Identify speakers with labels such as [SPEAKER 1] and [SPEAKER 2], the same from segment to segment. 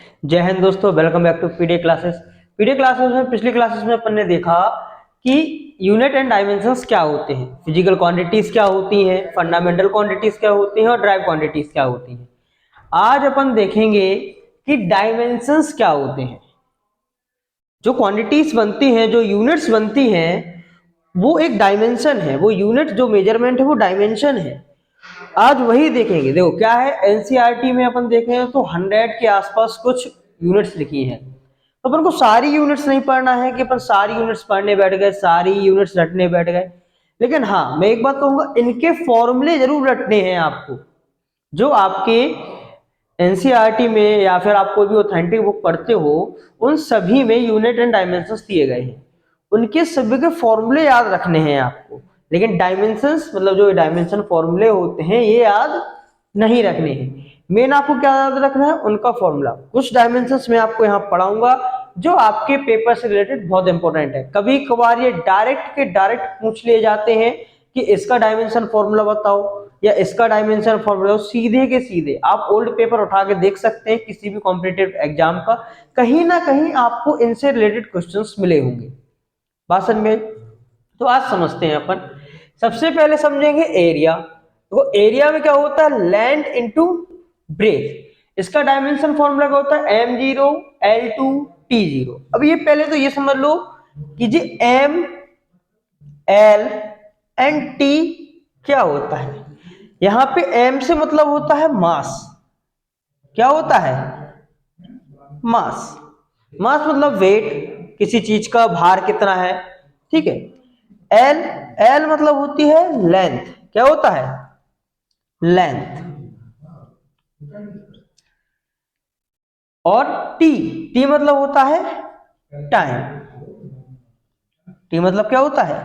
[SPEAKER 1] जय हिंद दोस्तों, welcome back to PDA classes. PDA classes में पिछली क्लासेस में अपन ने देखा कि यूनिट एंड डायमेंशंस क्या होते हैं, फिजिकल क्वांटिटीज क्या होती हैं, फंडामेंटल क्वांटिटीज क्या होती हैं और ड्राइव क्वांटिटीज क्या होती हैं। आज अपन देखेंगे कि डायमेंशंस क्या होते हैं। जो क्वांटिटीज बनती हैं, जो यूनिट्स बनती हैं, वो एक डायमेंशन है। वो यूनिट जो मेजरमेंट है वो डायमेंशन है। आज वही देखेंगे। देखो क्या है, एनसीईआरटी में अपन देखें तो 100 के आसपास कुछ यूनिट्स लिखी हैं। तो अपन को सारी यूनिट्स नहीं पढ़ना है कि अपन सारी यूनिट्स पढ़ने बैठ गए, सारी यूनिट्स रटने बैठ गए। लेकिन हाँ, मैं एक बात कहूंगा, इनके फॉर्मूले जरूर रटने हैं आपको। जो आपके एनसीईआरटी में या फिर आप कोई भी ऑथेंटिक बुक पढ़ते हो, उन सभी में यूनिट एंड डायमेंशंस दिए गए हैं। उनके सभी के फॉर्मूले याद रखने हैं आपको। लेकिन डायमेंशंस मतलब जो डायमेंशन फॉर्मूले होते हैं ये याद नहीं रखने हैं। मेन आपको क्या याद रखना है, उनका फॉर्मूला। कुछ डायमेंशंस मैं आपको यहाँ पढ़ाऊंगा जो आपके पेपर से रिलेटेड बहुत इंपॉर्टेंट है। कभी कभार ये डायरेक्ट के डायरेक्ट पूछ लिए जाते हैं कि इसका डायमेंशन फॉर्मूला बताओ या इसका डायमेंशन फॉर्मूला। सीधे के सीधे आप ओल्ड पेपर उठा के देख सकते हैं किसी भी कॉम्पिटिटिव एग्जाम का, कहीं ना कहीं आपको इनसे रिलेटेड क्वेश्चंस मिले होंगे। बात समझ में? तो आज समझते हैं अपन। सबसे पहले समझेंगे एरिया। तो एरिया में क्या होता है, लैंड इनटू ब्रेथ। इसका डायमेंशन फॉर्मूला क्या होता है, m0 l2 t0। अब ये पहले तो ये समझ लो कि जी m l एंड t क्या होता है। यहां पे m से मतलब होता है मास। क्या होता है, मास। मास मतलब वेट, किसी चीज का भार कितना है, ठीक है। एल, एल मतलब होती है लेंथ। क्या होता है, लेंथ। और टी, टी मतलब होता है टाइम। टी मतलब क्या होता है,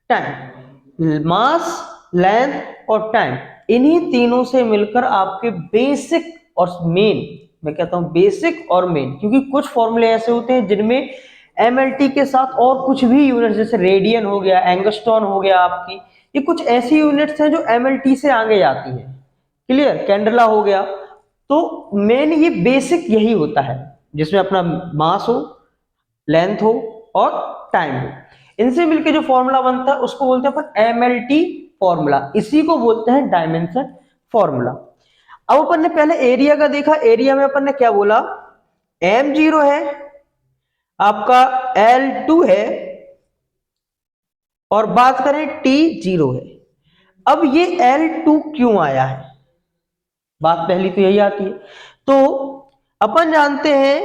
[SPEAKER 1] टाइम। मास, लेंथ और टाइम, इन्हीं तीनों से मिलकर आपके बेसिक और मेन, मैं कहता हूं बेसिक और मेन, क्योंकि कुछ फॉर्मूले ऐसे होते हैं जिनमें एमएलटी के साथ और कुछ भी यूनिट, जैसे रेडियन हो गया, एंगस्ट्रॉन हो गया आपकी, ये कुछ ऐसी यूनिट्स हैं जो एमएलटी से आगे जाती हैं। क्लियर, कैंडला हो गया। तो मेन ये बेसिक यही होता है जिसमें अपना मास हो, लेंथ हो और टाइम हो। इनसे मिलकर जो फॉर्मूला बनता है उसको बोलते हैं अपन एमएलटी फॉर्मूला। इसी को बोलते हैं डायमेंशन फॉर्मूला। अब अपन ने पहले एरिया का देखा। एरिया में अपन ने क्या बोला, m0 है आपका, l2 है और बात करें t0 है। अब ये l2 क्यों आया है, बात पहली तो यही आती है। तो अपन जानते हैं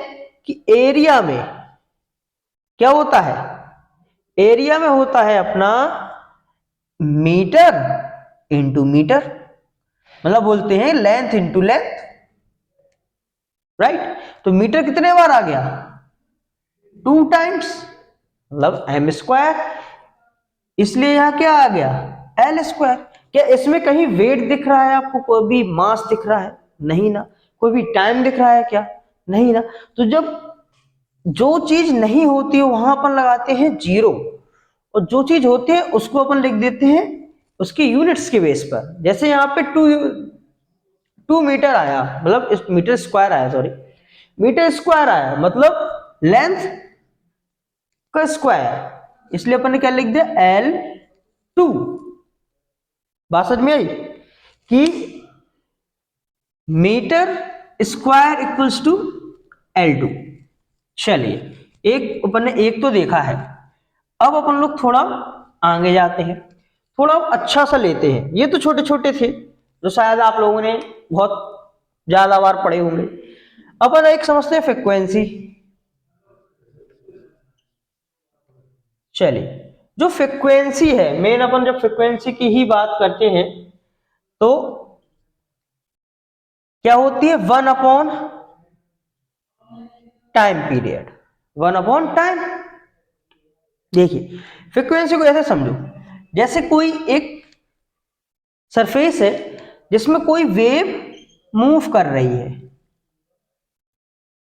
[SPEAKER 1] कि एरिया में क्या होता है, एरिया में होता है अपना मीटर इंटू मीटर, मतलब बोलते हैं लेंथ इंटू लेंथ, राइट। तो मीटर कितने बार आ गया, 2 टाइम्स, मतलब m स्क्वायर। इसलिए यहां क्या आ गया, l स्क्वायर। क्या इसमें कहीं वेट दिख रहा है आपको, कोई भी मास दिख रहा है, नहीं ना। कोई भी टाइम दिख रहा है क्या, नहीं ना। तो जब जो चीज नहीं होती है वहां अपन लगाते हैं 0, और जो चीज होती है उसको अपन लिख देते हैं उसके यूनिट्स के बेस पर। जैसे यहाँ पे 2 मीटर आया, मतलब मीटर स्क्वायर आया, सॉरी, मीटर स्क्वायर आया मतलब लेंथ का स्क्वायर, इसलिए अपन ने क्या लिख दिया, l2। बात समझ में आई कि metre square equals to l2। चलिए, एक अपन ने एक तो देखा है। अब अपन लोग थोड़ा आगे जाते हैं, थोड़ा अच्छा सा लेते हैं। ये तो छोटे छोटे थे जो शायद आप लोगों ने बहुत ज्यादा बार पढ़े होंगे। अपन एक समझते हैं फ्रीक्वेंसी। चलिए, जो फ्रीक्वेंसी है मेन, अपन जब फ्रीक्वेंसी की ही बात करते हैं तो क्या होती है, 1/टाइम पीरियड, 1/टाइम। देखिए, फ्रीक्वेंसी को ऐसे समझो, जैसे कोई एक सरफेस है जिसमें कोई वेव मूव कर रही है।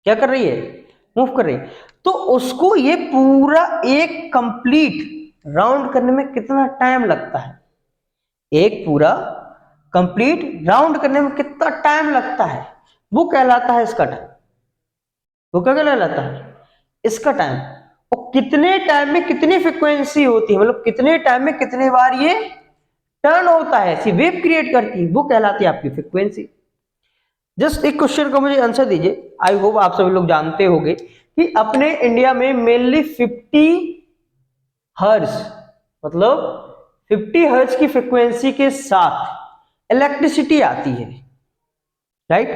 [SPEAKER 1] क्या कर रही है, मूव कर रही है। तो उसको ये पूरा एक कंप्लीट राउंड करने में कितना टाइम लगता है, एक पूरा कंप्लीट राउंड करने में कितना टाइम लगता है, वो कहलाता है इसका टाइम। वो क्या कहलाता है, इसका टाइम। और कितने टाइम में कितनी फ्रीक्वेंसी होती है, मतलब कितने टाइम में कितने बार ये टर्न होता है, ऐसी वेव क्रिएट करती है, वो कहलाती है आपकी फ्रीक्वेंसी। जस्ट एक क्वेश्चन का मुझे आंसर दीजिए, आई होप आप सभी लोग जानते होंगे कि अपने इंडिया में मेनली 50 हर्ट्ज, मतलब 50 हर्ट्ज की फ्रीक्वेंसी के साथ इलेक्ट्रिसिटी आती है, राइट।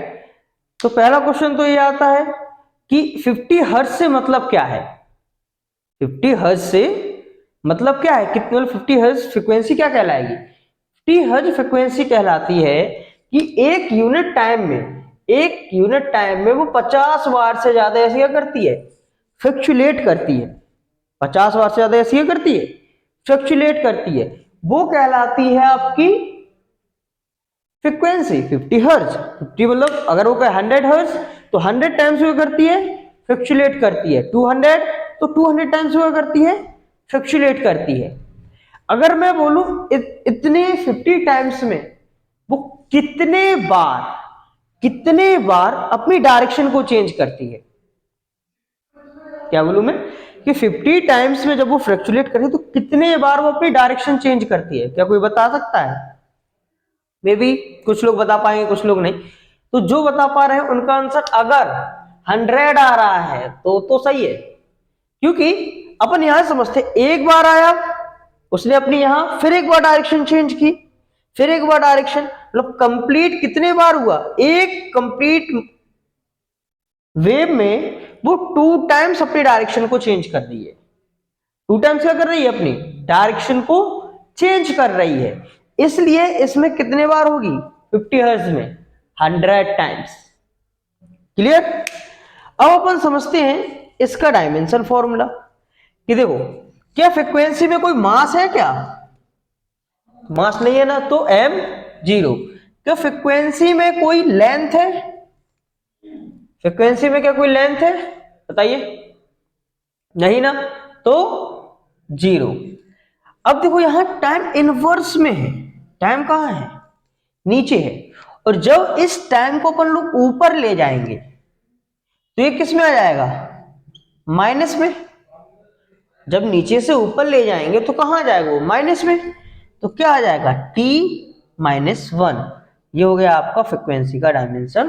[SPEAKER 1] तो पहला क्वेश्चन तो ये आता है कि 50 हर्ट्ज से मतलब क्या है, 50 हर्ट्ज से मतलब क्या है, कितने 50 हर्ट्ज फ्रीक्वेंसी क्या कहलाएगी, 50 हर्ट्ज फ्रीक्वेंसी कहलाती है कि एक यूनिट टाइम में वो 50 बार से ज्यादा ऐसी क्या करती है, फ्लक्चुएट करती है, 50 बार से ज्यादा ऐसी क्या करती है, फ्लक्चुएट करती है, वो कहलाती है आपकी फ्रीक्वेंसी 50 हर्ट्ज। 50 मतलब अगर वो कहे 100 हर्ट्ज तो 100 टाइम्स वो करती है, फ्लक्चुएट करती है, 200 तो 200 टाइम्स वो करती है, फ्लक्चुएट करती है। अगर मैं बोलूं इतने 50 टाइम्स में वो कितने बार अपनी डायरेक्शन को चेंज करती है, क्या बोलूं मैं कि 50 टाइम्स में जब वो फ्लक्चुएट करती है तो कितने बार वो अपनी डायरेक्शन चेंज करती है, क्या कोई बता सकता है? मे बी कुछ लोग बता पाएंगे, कुछ लोग नहीं। तो जो बता पा रहे हैं उनका आंसर अगर 100 आ रहा है तो सही है, क्योंकि अपन यहां समझते एक बार आया उसने अपनी यहां, फिर एक बार डायरेक्शन चेंज की, फिर एक बार डायरेक्शन, मतलब कंप्लीट कितने बार हुआ, एक कंप्लीट वेव में वो 2 टाइम्स अपनी डायरेक्शन को चेंज कर रही है, 2 टाइम्स क्या कर रही है, अपनी डायरेक्शन को चेंज कर रही है, इसलिए इसमें कितने बार होगी 50 हर्ट्ज में 100 टाइम्स। क्लियर? अब अपन समझते हैं इसका डायमेंशन फॉर्मूला कि देखो क्या फ्रीक्वेंसी में कोई मास है, क्या मास नहीं है ना, तो m 0। क्या फ्रीक्वेंसी में कोई लेंथ है, फ्रीक्वेंसी में क्या कोई लेंथ है, बताइए, नहीं ना, तो 0। अब देखो यहां टाइम इनवर्स में है, टाइम कहां है, नीचे है, और जब इस टाइम को अपन लोग ऊपर ले जाएंगे तो ये किस में आ जाएगा, माइनस में। जब नीचे से ऊपर ले जाएंगे तो कहां आ जाएगा वो, माइनस में। तो क्या आ जाएगा t -1, ये हो गया आपका फ्रीक्वेंसी का डायमेंशन